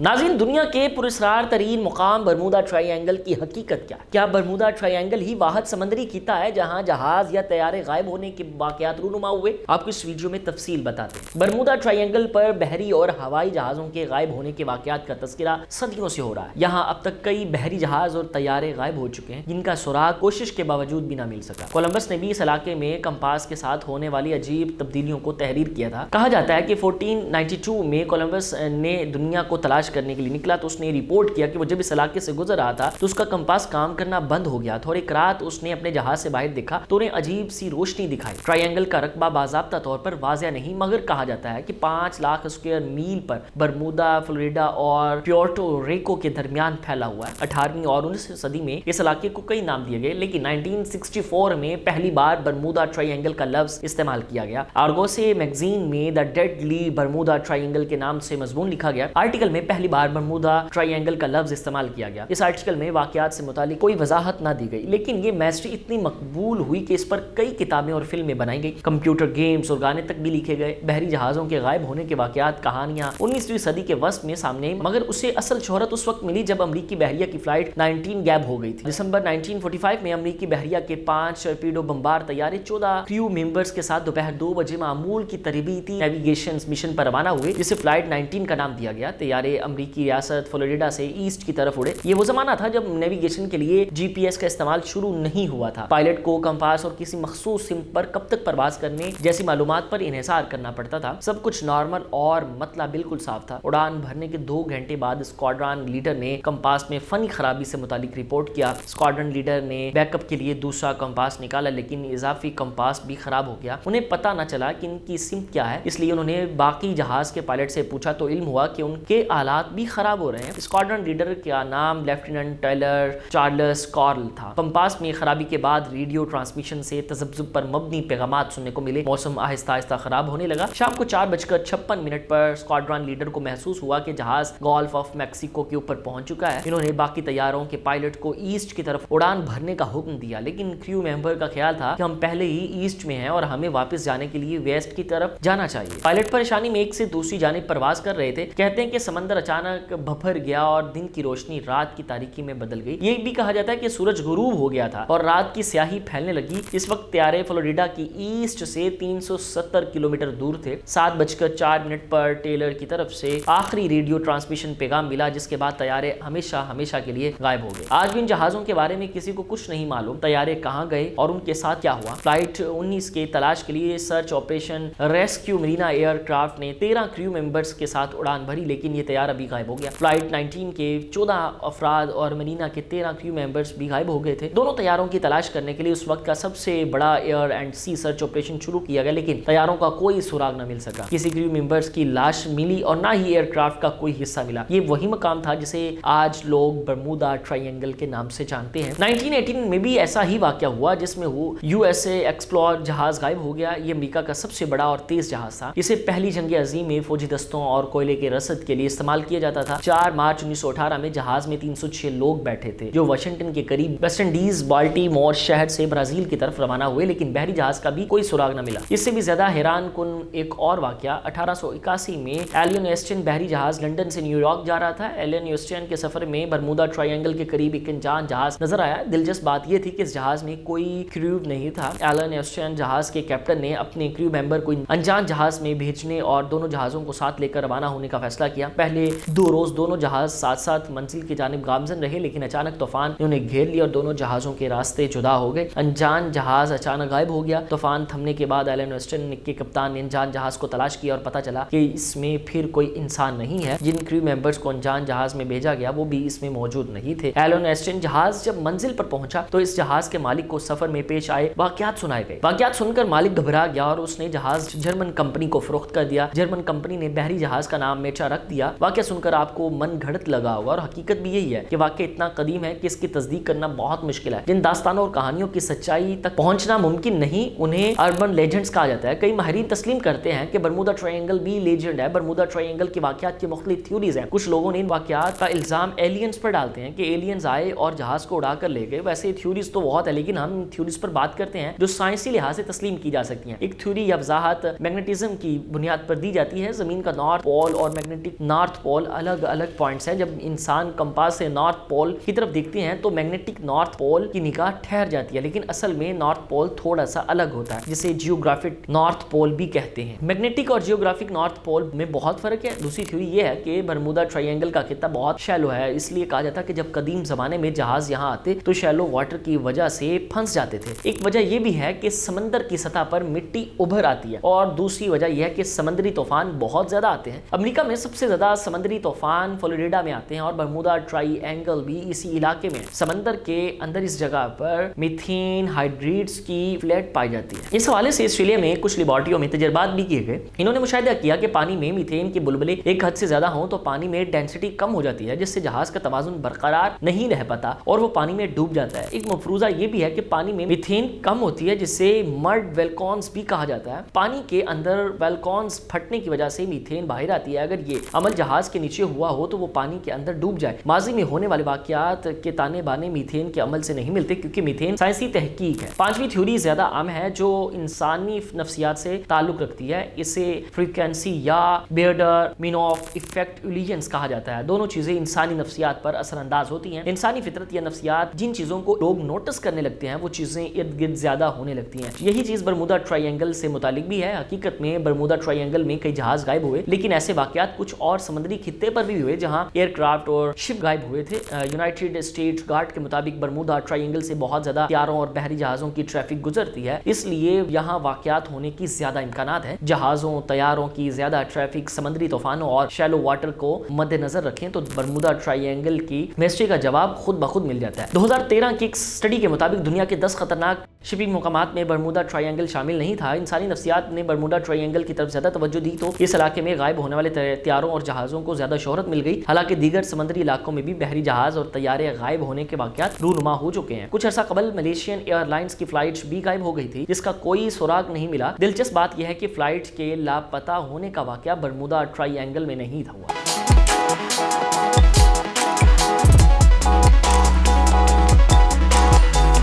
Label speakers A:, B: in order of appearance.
A: ناظرین، دنیا کے پراسرار ترین مقام برمودا ٹرائی اینگل کی حقیقت کیا برمودا ٹرائی اینگل ہی واحد سمندری خطہ ہے جہاں جہاز یا طیارے غائب ہونے کے واقعات رونما ہوئے؟ آپ کو اس ویڈیو میں تفصیل بتاتے ہیں۔ برمودا ٹرائی اینگل پر بحری اور ہوائی جہازوں کے غائب ہونے کے واقعات کا تذکرہ صدیوں سے ہو رہا ہے۔ یہاں اب تک کئی بحری جہاز اور طیارے غائب ہو چکے ہیں جن کا سراغ کوشش کے باوجود بھی نہ مل سکا۔ کولمبس نے بھی اس علاقے میں کمپاس کے ساتھ ہونے والی عجیب تبدیلیوں کو تحریر کیا تھا۔ کہا جاتا ہے کہ 1492 میں کولمبس نے دنیا کو تلاش کرنے کے لیے نکلا تو اس نے رپورٹ کیا کہ وہ جب اس علاقے سے گزر رہا تھا تو اس کا کمپاس کام کرنا بند ہو گیا تھا، اور ایک رات اس نے اپنے جہاز سے باہر دیکھا تو انہیں عجیب سی روشنی دکھائی۔ ٹرائی اینگل کا رقبہ باضابطہ طور پر واضح نہیں، مگر کہا جاتا ہے کہ 5 لاکھ اسکوائر میل پر برمودا، فلوریڈا اور پیورٹو ریکو کے درمیان پھیلا ہوا ہے۔ 18ویں اور 19ویں صدی میں اس علاقے کو کئی نام دیے گئے، لیکن 1964 میں پہلی بار برمودا ٹرائی اینگل کا لفظ استعمال کیا گیا۔ آرگوسے میگزین میں دا ڈیڈلی برمودا ٹرائی اینگل کے نام سے مضمون لکھا گیا۔ آرٹیکل میں پہلی بار برمودا ٹرائی اینگل کا لفظ استعمال کیا گیا۔ اس آرٹیکل میں واقعات سے متعلق کوئی وضاحت نہ دی گئی، لیکن یہ میسٹری اتنی مقبول ہوئی کہ اس پر کئی کتابیں اور فلمیں بنائی گئی، کمپیوٹر گیمز اور گانے تک بھی لکھے گئے۔ بحری جہازوں کے غائب ہونے کے واقعات، کہانیاں 19ویں صدی کے وسط میں سامنے آئی، مگر اسے اصل شہرت اس وقت ملی جب امریکی بحریہ کی فلائٹ 19 غائب ہو گئی تھی۔ دسمبر 1945 میں امریکی بحریہ کے 5 ٹورپیڈو بمبار طیارے 14 کریو ممبرز کے ساتھ دوپہر 2 بجے معمول کی تربیتی نیویگیشن مشن پر روانہ ہوئے، جسے فلائٹ 19 کا نام دیا گیا۔ طیارے امریکی ریاست فلوریڈا سے ایسٹ کی طرف اڑے۔ یہ وہ زمانہ تھا جب نیویگیشن کے لیے جی پی ایس کا استعمال شروع نہیں ہوا تھا۔ پائلٹ کو کمپاس اور کسی مخصوص سمت پر کب تک پرواز کرنے جیسی معلومات پر انحصار کرنا پڑتا تھا۔ سب کچھ نارمل اور مطلع بالکل صاف تھا۔ اڑان بھرنے کے 2 گھنٹے بعد اسکواڈرن لیڈر نے کمپاس میں فنی خرابی سے متعلق رپورٹ کیا۔ اسکواڈرن لیڈر نے بیک اپ کے لیے دوسرا کمپاس نکالا، لیکن اضافی کمپاس بھی خراب ہو گیا۔ انہیں پتہ نہ چلا کہ ان کی سمت کیا ہے، اس لیے انہوں نے باقی جہاز کے پائلٹ سے پوچھا تو علم ہوا کہ ان کے آلات بھی خراب ہو رہے ہیں۔ اسکواڈرن لیڈر کا نام لیفٹیننٹ ٹائلر چارلس کارل تھا۔ کمپاس میں خرابی کے بعد ریڈیو ٹرانسمیشن سے تذبذب پر مبنی پیغامات سننے کو ملے۔ موسم آہستہ آہستہ خراب ہونے لگا۔ شام کو 4:56 پر اسکواڈرن لیڈر کو محسوس ہوا کہ جہاز گولف آف میکسیکو کے اوپر پہنچ چکا ہے۔ انہوں نے باقی طیاروں کے پائلٹ کو ایسٹ کی طرف اڑان بھرنے کا حکم دیا، لیکن کریو ممبر کا خیال تھا کہ ہم پہلے ہی ایسٹ میں ہیں اور ہمیں واپس جانے کے لیے ویسٹ کی طرف جانا چاہیے۔ پائلٹ پریشانی میں ایک سے دوسری جانب پرواز کر رہے تھے۔ کہتے ہیں کہ سمندر اچانک بھر گیا اور دن کی روشنی رات کی تاریکی میں بدل گئی۔ یہ بھی کہا جاتا ہے کہ سورج غروب ہو گیا تھا اور رات کی سیاہی پھیلنے لگی۔ اس وقت طیارے فلوریڈا کی ایسٹ سے 370 کلومیٹر دور تھے۔ 7:04 پر ٹیلر کی طرف سے آخری ریڈیو ٹرانسمیشن پیغام ملا، جس کے بعد طیارے ہمیشہ کے لیے غائب ہو گئے۔ آج بھی ان جہازوں کے بارے میں کسی کو کچھ نہیں معلوم، طیارے کہاں گئے اور ان کے ساتھ کیا ہوا۔ فلائٹ 19 کے تلاش کے لیے سرچ آپریشن ریسکیو مرینا ایئر کرافٹ نے 13 کریو ممبرز کے ساتھ اڑان بھری، لیکن یہ طیارہ بھی غائب ہو گیا۔ فلائٹ 19 کے 14 افراد اور مرینا کے 13 کریو ممبرز بھی غائب ہو گئے تھے۔ دونوں طیاروں کی تلاش کرنے کے لیے اس وقت کا سب سے بڑا air and sea search operation شروع کیا گیا، لیکن طیاروں کا کوئی سراغ نہ مل سکا۔ کسی کریو ممبرز کی لاش ملی اور نہ ہی ایئر کرافٹ کا کوئی حصہ ملا۔ یہ وہی مقام تھا جسے آج لوگ برمودا ٹرائی اینگل کے نام سے جانتے ہیں۔ 1918 میں بھی ایسا ہی واقعہ ہوا جس میں وہ یو ایس اے ایکسپلور جہاز غائب ہو گیا۔ یہ امریکہ کا سب سے بڑا اور تیز جہاز تھا۔ اسے پہلی جنگ عظیم میں فوجی دستوں اور کوئلے کے رسد کے لیے استعمال کیا جاتا تھا۔ 4 مارچ 1918 میں جہاز میں 306 لوگ بیٹھے تھے جو واشنگٹن کے قریب ویسٹ انڈیز بالٹی مور شہر سے برازیل کی طرف روانہ ہوئے، لیکن بحری جہاز کا بھی کوئی سراغ نہ ملا۔ اس سے بھی زیادہ حیران کن ایک اور واقعہ 1881 میں ایلن ایسٹن بحری جہاز لندن سے نیو یارک جا رہا تھا۔ ایلن ایسٹن کے سفر میں برمودا ٹرائی اینگل کے قریب ایک انجان جہاز نظر آیا۔ دلچسپ بات یہ تھی کہ اس جہاز میں کوئی کریو نہیں تھا۔ ایلن ایسٹن جہاز کے کیپٹن نے اپنے کریو ممبر کو انجان جہاز میں بھیجنے اور دونوں جہازوں کو ساتھ لے کر روانہ ہونے کا فیصلہ کیا۔ پہلے 2 روز دونوں جہاز ساتھ ساتھ منزل کی جانب گامزن رہے، لیکن اچانک طوفان نے انہیں گھیر لیا اور دونوں جہازوں کے راستے جدا ہو گئے۔ انجان جہاز اچانک غائب ہو گیا۔ طوفان تھمنے کے بعد ایلن ایسٹن کے کپتان نے انجان جہاز کو تلاش کیا اور پتہ چلا کہ اس میں پھر کوئی انسان نہیں ہے۔ جن کریو ممبرز کو انجان جہاز میں بھیجا گیا وہ بھی اس میں موجود نہیں تھے۔ ایلن ایسٹن جہاز جب منزل پر پہنچا تو اس جہاز کے مالک کو سفر میں پیش آئے واقعات سنائے گئے۔ واقعات سن کر مالک گھبرا گیا اور اس نے جہاز جرمن کمپنی کو فروخت کر دیا۔ جرمن کمپنی نے بحری جہاز کا نام میچا رکھ دیا۔ واقعہ سن کر آپ کو من گھڑت لگا ہوگا اور حقیقت بھی یہی ہے کہ واقعہ اتنا قدیم ہے کہ اس کی تصدیق کرنا بہت مشکل ہے۔ جن داستانوں اور کہانیوں کی سچائی تک پہنچنا ممکن نہیں انہیں اربن لیجنڈز کہا جاتا ہے۔ کئی ماہرین تسلیم کرتے ہیں کہ برمودا ٹرائی اینگل بھی لیجنڈ ہے۔ برمودا ٹرائی اینگل کے واقعات کی مختلف تھیوریز ہیں۔ کچھ لوگوں نے ان واقعات کا الزام ایلینز پر ڈالتے ہیں کہ ایلینز آئے اور جہاز کو اڑا کر لے گئے۔ ویسے تھیوریز تو بہت ہے، لیکن ہم تھیوریز پر بات کرتے ہیں جو سائنسی لحاظ سے تسلیم کی جا سکتی ہیں۔ ایک تھیوری یا وضاحت میگنیٹزم کی بنیاد پر دی جاتی ہے۔ زمین کا نارتھ پول اور میگنیٹک نارتھ پول پول الگ الگ پوائنٹس ہیں. جب انسان کمپاس سے نارتھ پول کی طرف دیکھتے ہیں تو میگنیٹک نارتھ پول کی نگاہ ٹھہر جاتی ہے, لیکن اصل میں نارتھ پول تھوڑا سا الگ ہوتا ہے, جسے جیوگرافک نارتھ پول بھی کہتے ہیں. میگنیٹک اور جیوگرافک نارتھ پول میں بہت فرق ہے. دوسری تھیوری یہ ہے کہ برمودا ٹرائی اینگل کا خطہ بہت شیلو ہے, اس لیے کہا جاتا ہے کہ جب قدیم زمانے میں جہاز یہاں آتے تو شیلو واٹر کی وجہ سے پھنس جاتے تھے. ایک وجہ یہ بھی ہے کہ سمندر کی سطح پر مٹی ابھر آتی ہے, اور دوسری وجہ یہ ہے کہ سمندری طوفان بہت زیادہ آتے ہیں. امریکہ میں سب سے زیادہ سمندری طوفان فلوریڈا میں آتے ہیں, اور برمودا ٹرائی اینگل بھی اسی علاقے میں. سمندر کے اندر اس جگہ پر میتھین ہائیڈریٹس کی فلیٹ پائی جاتی ہے. اس حوالے سے آسٹریلیا میں کچھ لیبارٹریوں میں تجربات بھی کیے گئے. انہوں نے مشاہدہ کیا کہ پانی میں میتھین کے بلبلے ایک حد سے زیادہ ہوں تو پانی میں ڈینسٹی کم ہو جاتی ہے, جس سے جہاز کا توازن برقرار نہیں رہ پاتا اور وہ پانی میں ڈوب جاتا ہے. ایک مفروضہ یہ بھی ہے کہ پانی میں میتھین کم ہوتی ہے, جسے مرڈ ویلکونز بھی کہا جاتا ہے. پانی کے اندر ویلکونز پھٹنے کی وجہ سے میتھین باہر آتی ہے. اگر یہ عمل جہاز کے نیچے ہوا ہو تو وہ پانی کے اندر ڈوب جائے. ماضی میں ہونے والے واقعات کے تانے بانے میتھین کے عمل سے نہیں ملتے, کیونکہ میتھین سائنسی تحقیق ہے. پانچویں تھیوری زیادہ عام ہے جو انسانی نفسیات سے تعلق رکھتی ہے. اسے فریکوینسی یا بیئرڈر مینوف ایفیکٹ ایلیجنس کہا جاتا ہے. دونوں چیزیں انسانی نفسیات پر اثر انداز ہوتی ہیں. انسانی فطرت یا نفسیات جن چیزوں کو لوگ نوٹس کرنے لگتے ہیں وہ چیزیں ارد گرد زیادہ ہونے لگتی ہیں. یہی چیز برمودا ٹرائی اینگل سے متعلق بھی ہے. حقیقت میں برمودا ٹرائی اینگل میں کئی جہاز غائب ہوئے, لیکن ایسے واقعات کچھ اور سمندری خطے پر بھی ہوئے جہاں ایئر کرافٹ اور شپ غائب ہوئے تھے. یونائٹڈ اسٹیٹس گارڈ کے مطابق برمودا ٹرائی اینگل سے بہت زیادہ طیاروں اور بحری جہازوں کی ٹریفک گزرتی ہے, اس لیے یہاں واقعات ہونے کی زیادہ امکانات ہیں. جہازوں طیاروں کی زیادہ ٹریفک, سمندری طوفانوں اور شیلو واٹر کو مد نظر رکھیں تو برمودا ٹرائی اینگل کی مسٹری کا جواب خود بخود مل جاتا ہے. 2013 کی ایک اسٹڈی کے مطابق دنیا کے 10 خطرناک شپنگ مقامات میں برمودا ٹرائی اینگل شامل نہیں تھا. انسانی نفسیات نے برمودا ٹرائی اینگل کی طرف زیادہ توجہ دی تو اس علاقے میں غائب ہونے والے طیاروں اور جہازوں کو زیادہ شہرت مل گئی. حالانکہ دیگر سمندری علاقوں میں بھی بحری جہاز اور طیارے غائب ہونے کے واقعات رونما ہو چکے ہیں. کچھ عرصہ قبل ملیشین ایئر لائنز کی فلائٹس بھی غائب ہو گئی تھی, جس کا کوئی سراغ نہیں ملا. دلچسپ بات یہ ہے کہ فلائٹ کے لاپتہ ہونے کا واقعہ برمودا ٹرائی اینگل میں نہیں تھا ہوا.